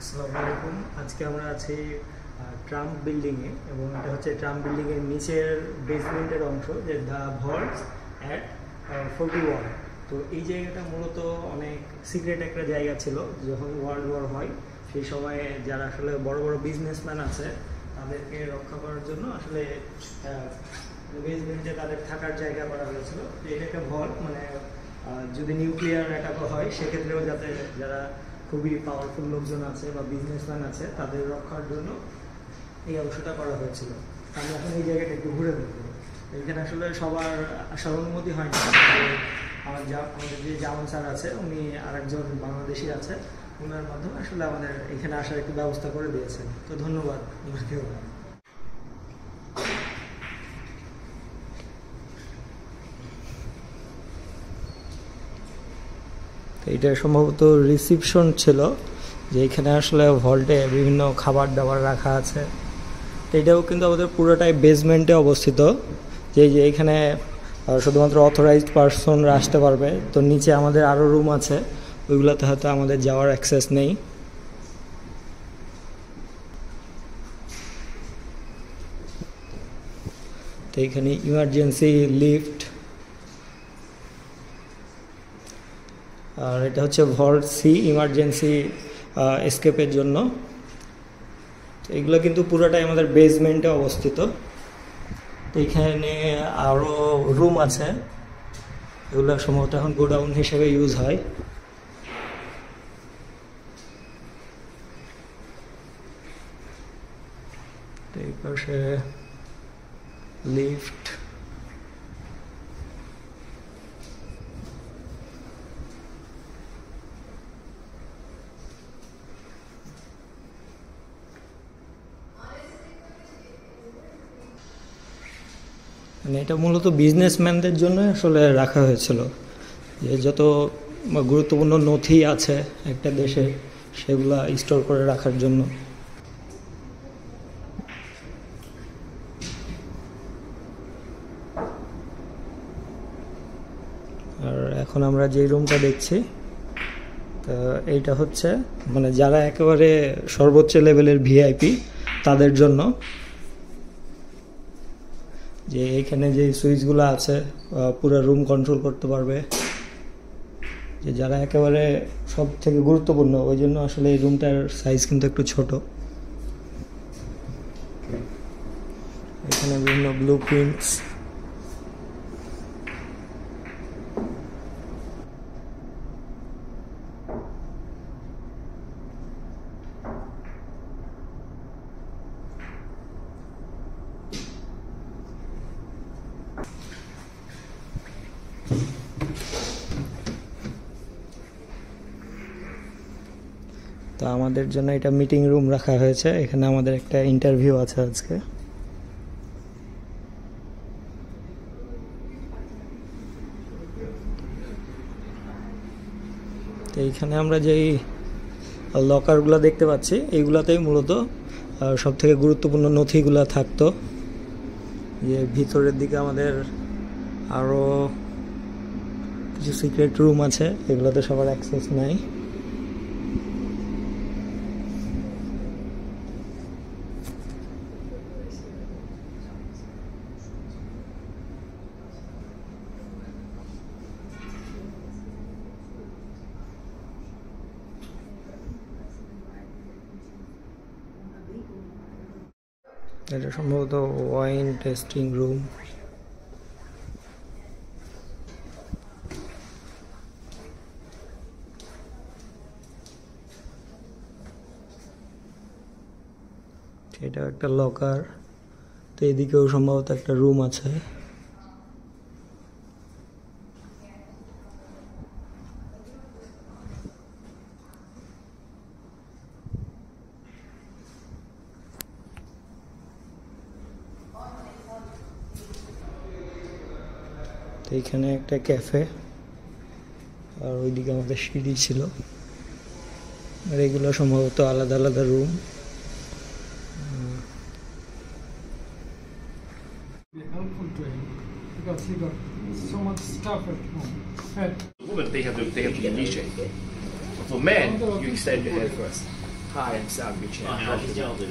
আসসালামু আলাইকুম। আজকে আমরা আছি ট্রাম্প বিল্ডিংয়ে, এবং এটা হচ্ছে ট্রাম্প বিল্ডিংয়ের নিচের বেসমেন্টের অংশ, যে দ্য ভল্টস অ্যাট 41। তো এই জায়গাটা মূলত অনেক সিক্রেট একটা জায়গা ছিল। যখন ওয়ার্ল্ড ওয়ার হয় সেই সময়ে যারা আসলে বড় বড় বিজনেসম্যান আছে তাদেরকে রক্ষা করার জন্য আসলে বেসমেন্টে তাদের থাকার জায়গা করা হয়েছিল। এটা একটা ভল্ট, মানে যদি নিউক্লিয়ার অ্যাটাকও হয় সেক্ষেত্রেও যাতে যারা খুবই পাওয়ারফুল লোকজন আছে বা বিজনেসম্যান আছে তাদের রক্ষার জন্য এই অংশটা করা হয়েছিল। আমি এখন এই জায়গাটা একটু ঘুরে দেখবো। এখানে আসলে সবার আসার অনুমতি হয় না। আমাদের যে জামান স্যার আছে, উনি আরেকজন বাংলাদেশি আছে, ওনার মাধ্যমে আসলে আমাদের এখানে আসার একটু ব্যবস্থা করে দিয়েছেন। তো ধন্যবাদ ওনাকেও। এটা সম্ভবত রিসিপশন ছিল, যে এখানে আসলে ভল্টে বিভিন্ন খাবার দাবার রাখা আছে। এটাও কিন্তু আমাদের পুরোটাই বেসমেন্টে অবস্থিত, যে এখানে শুধুমাত্র অথরাইজড পারসনরা আসতে পারবে। তো নিচে আমাদের আরও রুম আছে, ওইগুলোতে হয়তো আমাদের যাওয়ার অ্যাক্সেস নেই। তো এখানে ইমার্জেন্সি লিফট, আর এটা হচ্ছে ভল্ট সি, ইমার্জেন্সি এসকেপের জন্য। এগুলো কিন্তু পুরোটাই আমাদের বেসমেন্টে অবস্থিত। তো এখানে আরও রুম আছে, এগুলো সম্ভবত এখন গোডাউন হিসেবে ইউজ হয়। এই পাশে লিফট, মানে এটা মূলত বিজনেসম্যানদের জন্য আসলে রাখা হয়েছিল, যে যত গুরুত্বপূর্ণ নথি আছে একটা দেশে সেগুলা স্টোর করে রাখার জন্য। আর এখন আমরা যে রুমটা দেখছি, তো এইটা হচ্ছে মানে যারা একেবারে সর্বোচ্চ লেভেলের ভিআইপি তাদের জন্য, যে এখানে যে সুইচগুলো আছে পুরো রুম কন্ট্রোল করতে পারবে। যে যারা একেবারে সব থেকে গুরুত্বপূর্ণ, ওই জন্য আসলে এই রুমটার সাইজ কিন্তু একটু ছোট। এখানে বিভিন্ন ব্লু প্রিন্টস, তো আমাদের জন্য এটা মিটিং রুম রাখা হয়েছে। এখানে আমাদের একটা ইন্টারভিউ আছে আজকে। তো এইখানে আমরা যেই লকারগুলো দেখতে পাচ্ছি, এইগুলাতেই মূলত সব থেকে গুরুত্বপূর্ণ নথিগুলো থাকতো। যে ভিতরের দিকে আমাদের আরও কিছু সিক্রেট রুম আছে, এগুলোতে সবার অ্যাক্সেস নাই। এটা সম্ভবত ওয়াইন টেস্টিং রুম। এটা একটা লকার। তো এদিকেও সম্ভবত একটা রুম আছে। এইখানে একটা ক্যাফে, আর ওইদিকে আমাদের সিঁড়ি ছিল। আর এগুলো সম্ভবত আলাদা আলাদা room. Women, they have the DJ. For men, you extend your head first. Hi, I'm Sam Buchanan. 好，先这样子。